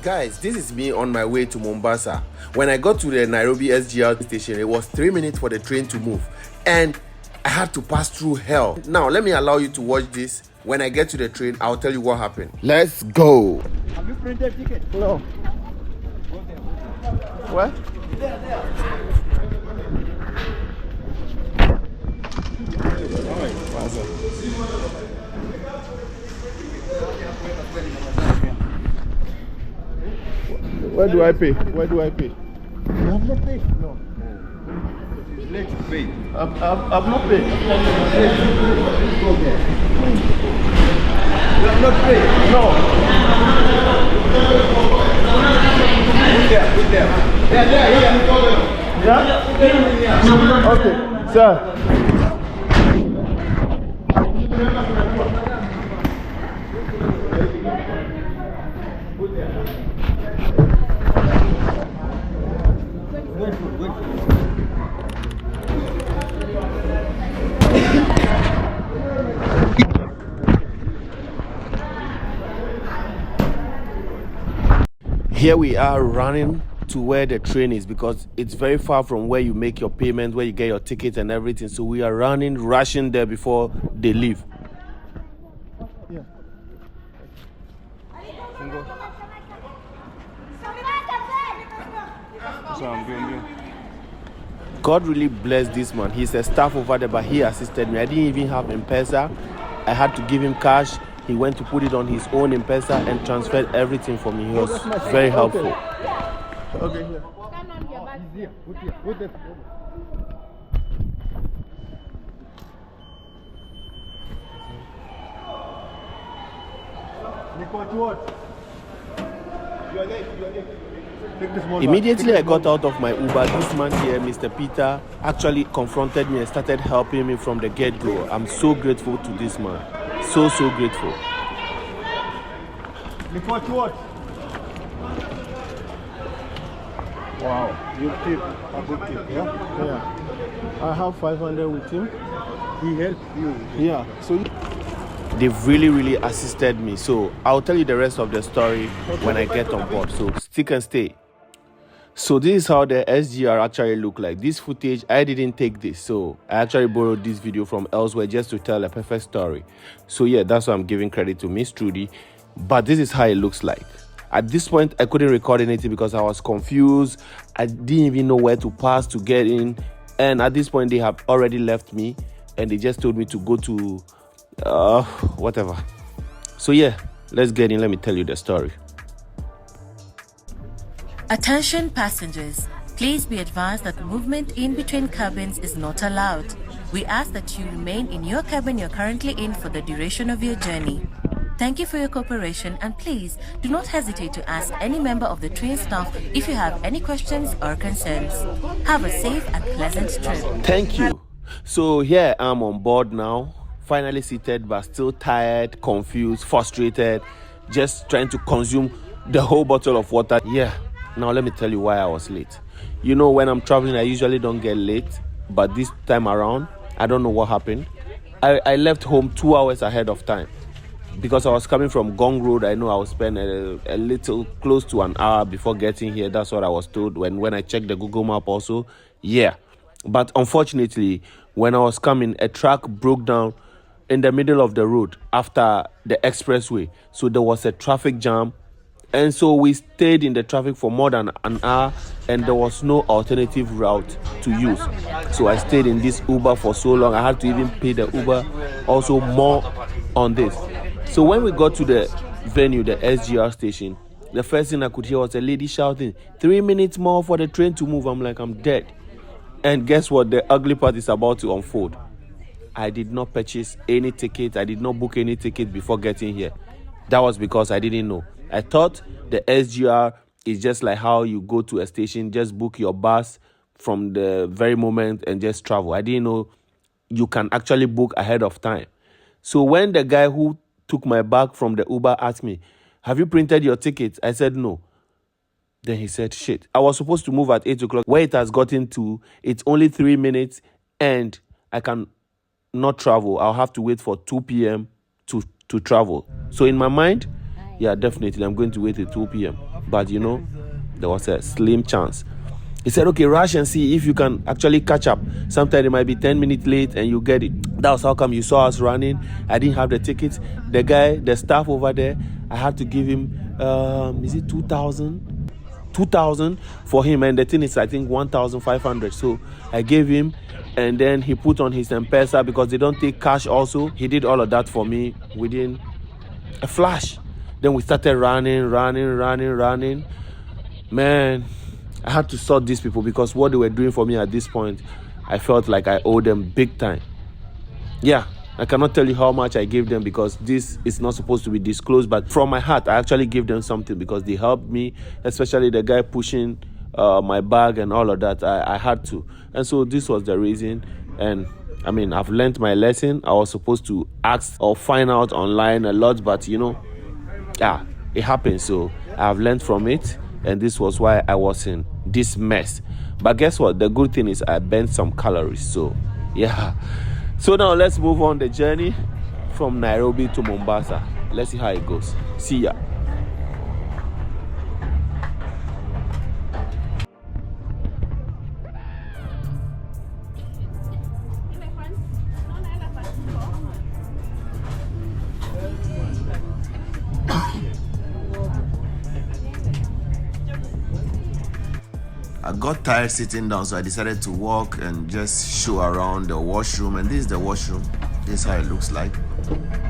Guys, this is me on my way to Mombasa. When I got to the Nairobi SGR station, it was 3 minutes for the train to move, and I had to pass through hell. Now, let me allow you to watch this. When I get to the train, I'll tell you what happened. Let's go. Have you printed ticket? No. What? Where do I pay? Where do I pay? You have not paid? No. Let's pay. I've not paid. You have not paid? No. Put there. Here. Yeah? Okay, sir. Here we are running to where the train is because it's very far from where you make your payment, where you get your ticket and everything. So we are rushing there before they leave. Yeah. God really blessed this man. He's a staff over there, but he assisted me. I didn't even have M-Pesa. I had to give him cash. He went to put it on his own M-Pesa and transferred everything for me. He was very helpful. Okay, here. Put there. Immediately I got out of my Uber, this man here, Mr. Peter, actually confronted me and started helping me from the get-go. I'm so grateful to this man. So grateful. Report what? Wow, you tip a good tip, yeah? Yeah. I have 500 with him. He helped you. Yeah. So they've really assisted me. So I'll tell you the rest of the story when I get on board. So stick and stay. So this is how the SGR actually look like. This footage, I didn't take this. So I actually borrowed this video from elsewhere just to tell a perfect story. So yeah, that's why I'm giving credit to Miss Trudy. But this is how it looks like. At this point, I couldn't record anything because I was confused. I didn't even know where to pass to get in. And at this point, they have already left me. And they just told me to go to whatever. So yeah, let's get in. Let me tell you the story. Attention passengers, please be advised that movement in between cabins is not allowed. We ask that you remain in your cabin you're currently in for the duration of your journey. Thank you for your cooperation, and please do not hesitate to ask any member of the train staff if you have any questions or concerns. Have a safe and pleasant trip. Thank you. So here I'm on board now, finally seated but still tired, confused, frustrated, just trying to consume the whole bottle of water. Yeah. Now let me tell you why I was late. You know, when I'm traveling, I usually don't get late, but this time around, I don't know what happened. I left home 2 hours ahead of time because I was coming from Gong Road. I know I would spend a little close to an hour before getting here. That's what I was told when I checked the Google map also. Yeah, but unfortunately, when I was coming, a truck broke down in the middle of the road after the expressway. So there was a traffic jam. And so we stayed in the traffic for more than an hour, and there was no alternative route to use. So I stayed in this Uber for so long. I had to even pay the Uber also more on this. So when we got to the venue, the SGR station, the first thing I could hear was a lady shouting, 3 minutes more for the train to move. I'm like, I'm dead. And guess what? The ugly part is about to unfold. I did not purchase any ticket. I did not book any ticket before getting here. That was because I didn't know. I thought the SGR is just like how you go to a station, just book your bus from the very moment and just travel. I didn't know you can actually book ahead of time. So when the guy who took my bag from the Uber asked me, have you printed your ticket? I said no. Then he said, shit. I was supposed to move at 8 o'clock. Where it has gotten to, it's only 3 minutes and I can not travel. I'll have to wait for 2 p.m. to travel. So in my mind, yeah, definitely, I'm going to wait till 2 p.m. but you know, there was a slim chance. He said, okay, rush and see if you can actually catch up. Sometimes it might be 10 minutes late and you get it. That was how come you saw us running. I didn't have the tickets. The guy, the staff over there, I had to give him, is it 2,000? 2,000 for him, and the thing is, I think 1,500. So I gave him, and then he put on his M-Pesa because they don't take cash also. He did all of that for me within a flash. Then we started running. Man, I had to sort these people because what they were doing for me at this point, I felt like I owed them big time. Yeah, I cannot tell you how much I gave them because this is not supposed to be disclosed, but from my heart, I actually gave them something because they helped me, especially the guy pushing my bag and all of that. I had to. And so this was the reason. And I mean, I've learned my lesson. I was supposed to ask or find out online a lot, but you know, yeah, it happened. So I've learned from it. And this was why I was in this mess. But guess what? The good thing is I burnt some calories. So, yeah. So now let's move on the journey from Nairobi to Mombasa. Let's see how it goes. See ya. I got tired sitting down, so I decided to walk and just show around the washroom. And this is the washroom. This is how it looks like.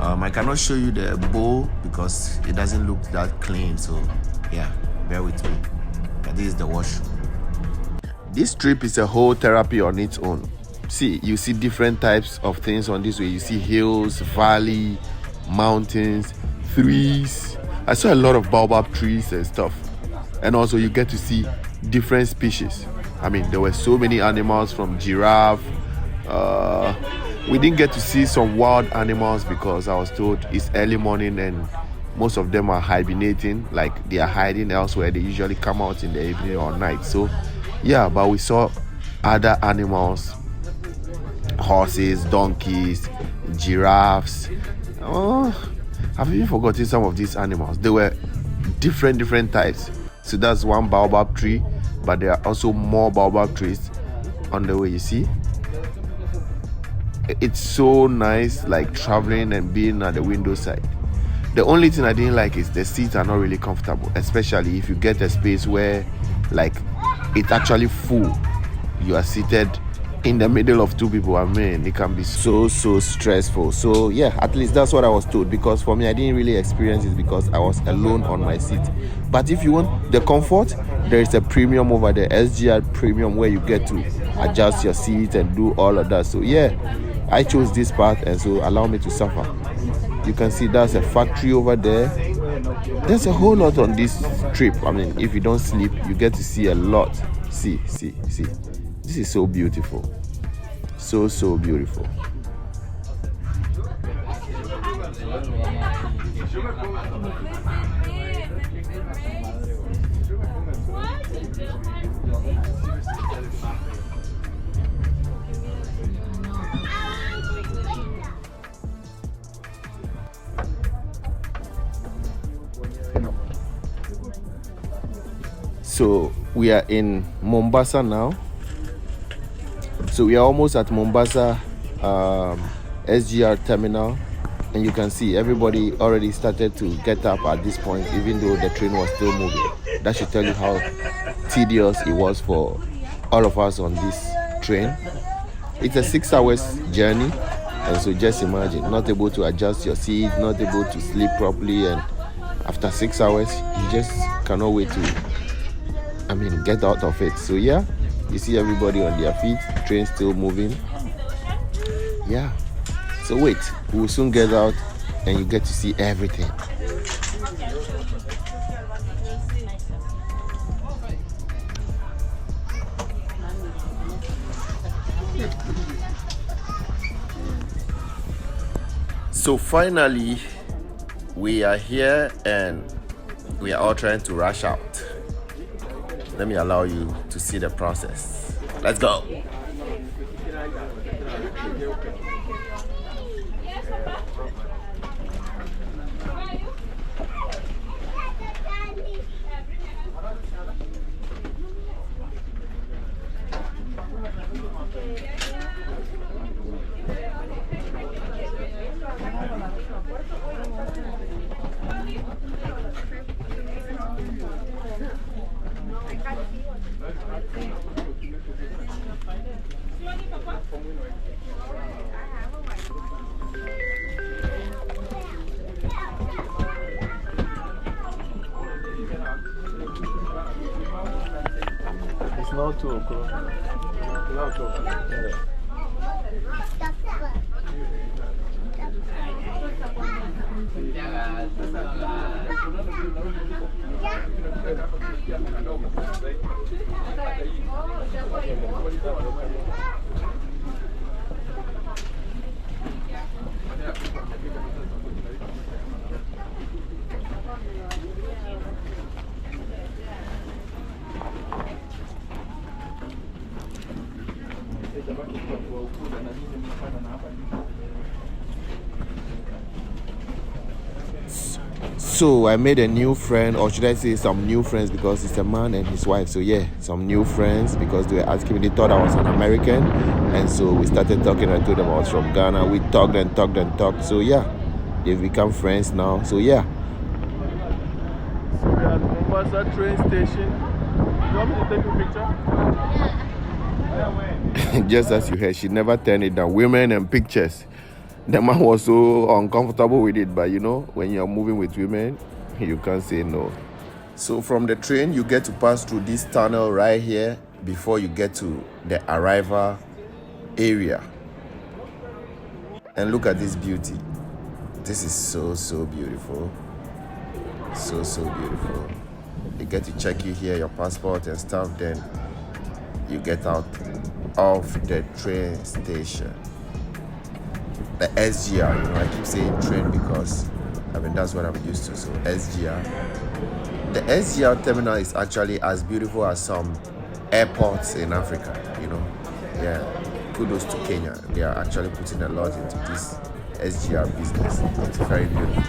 I cannot show you the bowl because it doesn't look that clean. So yeah, bear with me. But this is the washroom. This trip is a whole therapy on its own. See, you see different types of things on this way. You see hills, valley, mountains, trees. I saw a lot of baobab trees and stuff. And also you get to see different species. I mean, there were so many animals from giraffe. We didn't get to see some wild animals because I was told it's early morning and most of them are hibernating, like they are hiding elsewhere. They usually come out in the evening or night. So yeah, but we saw other animals, horses, donkeys, giraffes. I've even forgotten some of these animals. They were different types. So that's one baobab tree, but there are also more baobab trees on the way, you see. It's so nice, like traveling and being at the window side. The only thing I didn't like is the seats are not really comfortable, especially if you get a space where like it's actually full. You are seated in the middle of two people. I mean, it can be so stressful. So yeah, at least that's what I was told, because for me, I didn't really experience it because I was alone on my seat. But if you want the comfort, there is a premium over there, SGR premium, where you get to adjust your seat and do all of that. So yeah, I chose this part, and so allow me to suffer. You can see there's a factory over there. There's a whole lot on this trip. I mean, if you don't sleep, you get to see a lot. See. This is so beautiful. So beautiful. So we are in Mombasa now. So we are almost at Mombasa SGR terminal, and you can see everybody already started to get up at this point, even though the train was still moving. That should tell you how tedious it was for all of us on this train. It's a 6 hours journey, and so just imagine, not able to adjust your seat, not able to sleep properly, and after 6 hours you just cannot wait to get out of it. So yeah, you see everybody on their feet, train still moving. Yeah, so wait, we will soon get out and you get to see everything. So finally we are here and we are all trying to rush out. Let me allow you to see the process. Let's go. It's not 2 o'clock. Not 2 o'clock. So I made a new friend, or should I say some new friends, because it's a man and his wife. So yeah, some new friends, because they were asking me, they thought I was an American. And so we started talking. I told them I was from Ghana. We talked and talked and talked. So yeah, they've become friends now. So yeah. So we're at Mombasa train station. You want me to take a picture? Just as you heard, she never turned it down. Women and pictures. The man was so uncomfortable with it, but you know, when you're moving with women, you can't say no. So from the train, you get to pass through this tunnel right here before you get to the arrival area. And look at this beauty. This is so beautiful. So beautiful. They get to check you here, your passport and stuff, then you get out of the train station. The SGR, you know, I keep saying train because that's what I'm used to. So SGR. The SGR terminal is actually as beautiful as some airports in Africa, you know. Yeah, kudos to Kenya. They are actually putting a lot into this SGR business. It's very beautiful.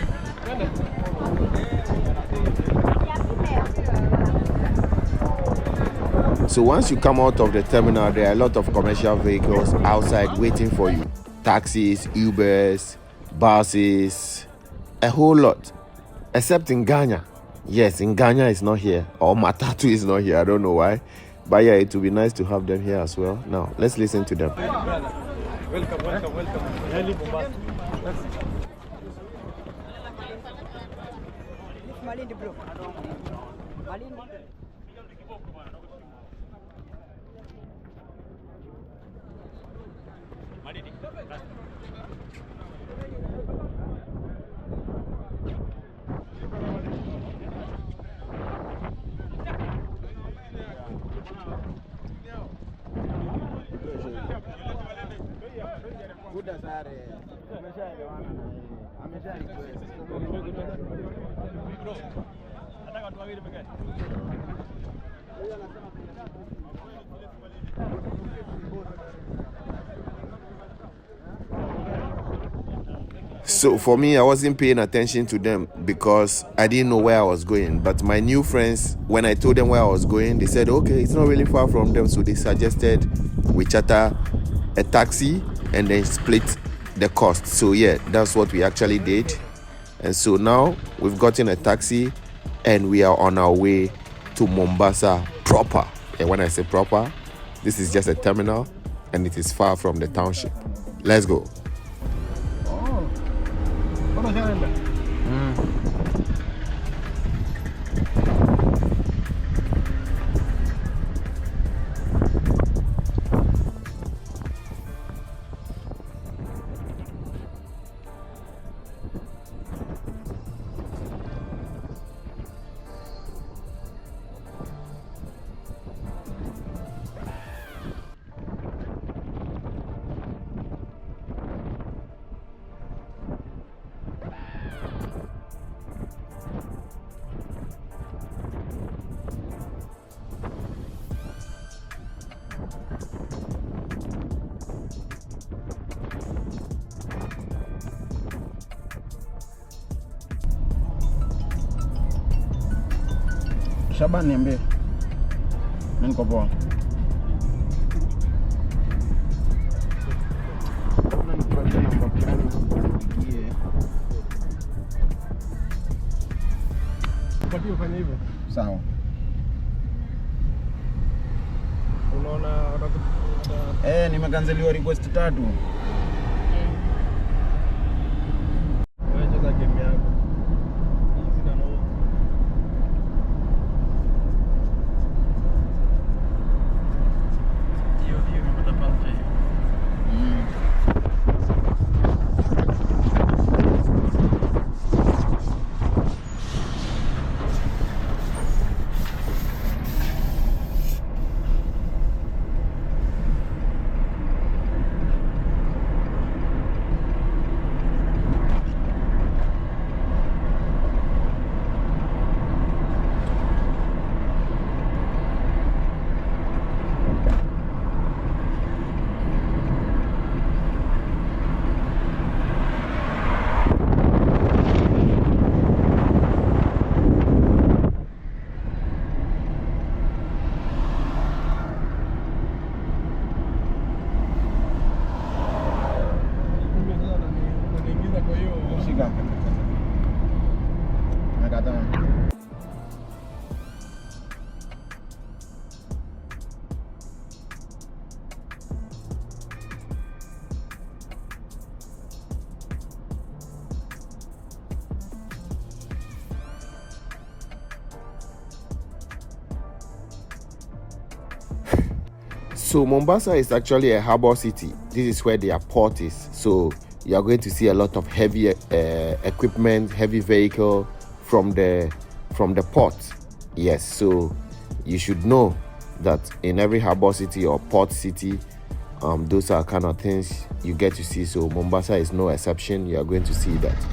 So once you come out of the terminal, there are a lot of commercial vehicles outside waiting for you. Taxis, Ubers, buses, a whole lot. Except in Ghana. Yes, in Ghana it's not here. Or Matatu is not here. I don't know why. But yeah, it would be nice to have them here as well. Now, let's listen to them. Welcome. So for me, I wasn't paying attention to them because I didn't know where I was going. But my new friends, when I told them where I was going, they said, okay, it's not really far from them. So they suggested we charter a taxi and then split the cost. So yeah, that's what we actually did. And so now we've gotten a taxi and we are on our way to Mombasa proper. And when I say proper, this is just a terminal and it is far from the township. Let's go. Shaban niambie. Mimi niko poa. Kuna nipatie namba gani? Yeah. Upatie ufanye hivyo. Sawa. Nimekanceliwa request 3. So Mombasa is actually a harbor city. This is where their port is. So you are going to see a lot of heavy equipment, heavy vehicle from the port. Yes, so you should know that in every harbor city or port city, those are kind of things you get to see. So Mombasa is no exception. You are going to see that.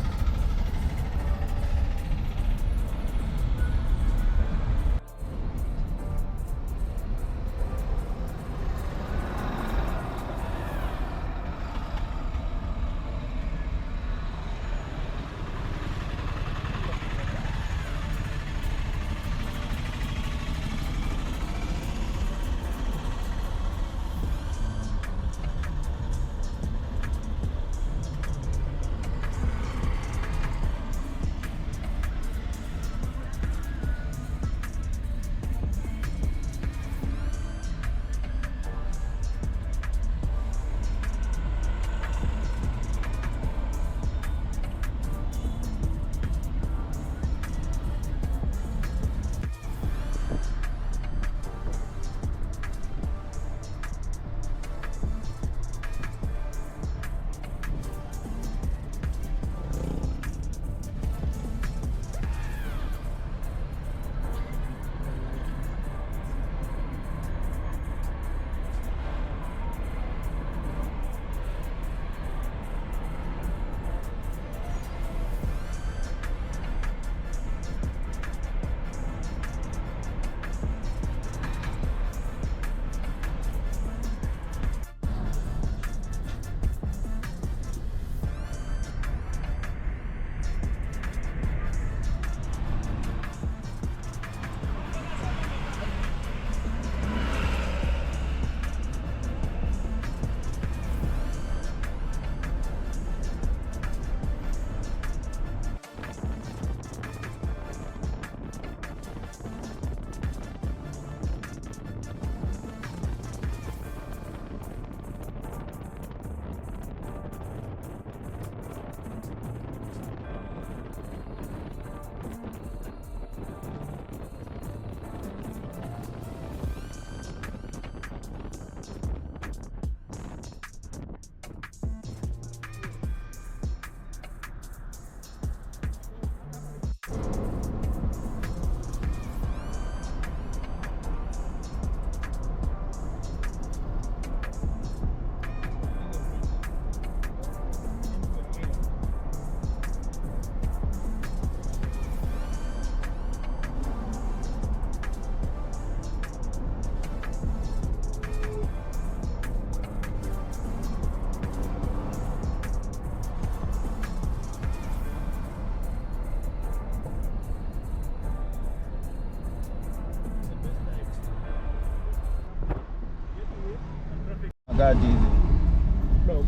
Gadi hizi.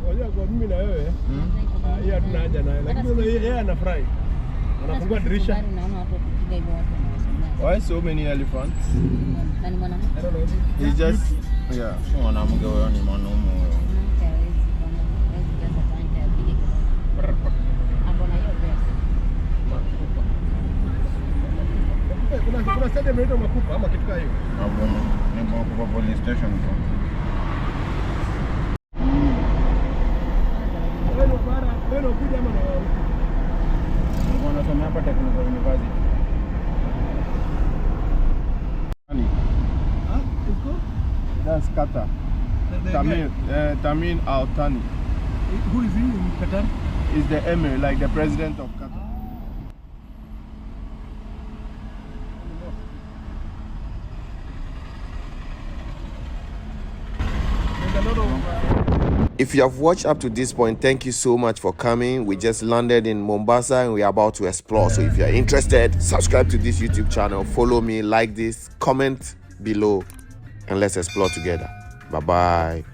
Unajua kwa mimi na wewe, yeye hatuna haja naye, lakini yeye anafurahi. Anafungua dirisha. Why so many elephants? I don't know. He's just, yeah. Mwanamke huyo ni mwanaume huyo. Kuna stadium inaitwa Makupa ama kitu kama hiyo. Ni Makupa police station tu. Wewe kuja ama na wao? Nilikuwa nasomea hapa Technical University. That's Qatar. Tamim Al Thani. Who is he in Qatar? Is the emir, like the president of Qatar. If you have watched up to this point, thank you so much for coming. We just landed in Mombasa and we are about to explore. So if you are interested, subscribe to this YouTube channel, follow me, like this, comment below, and let's explore together. Bye-bye.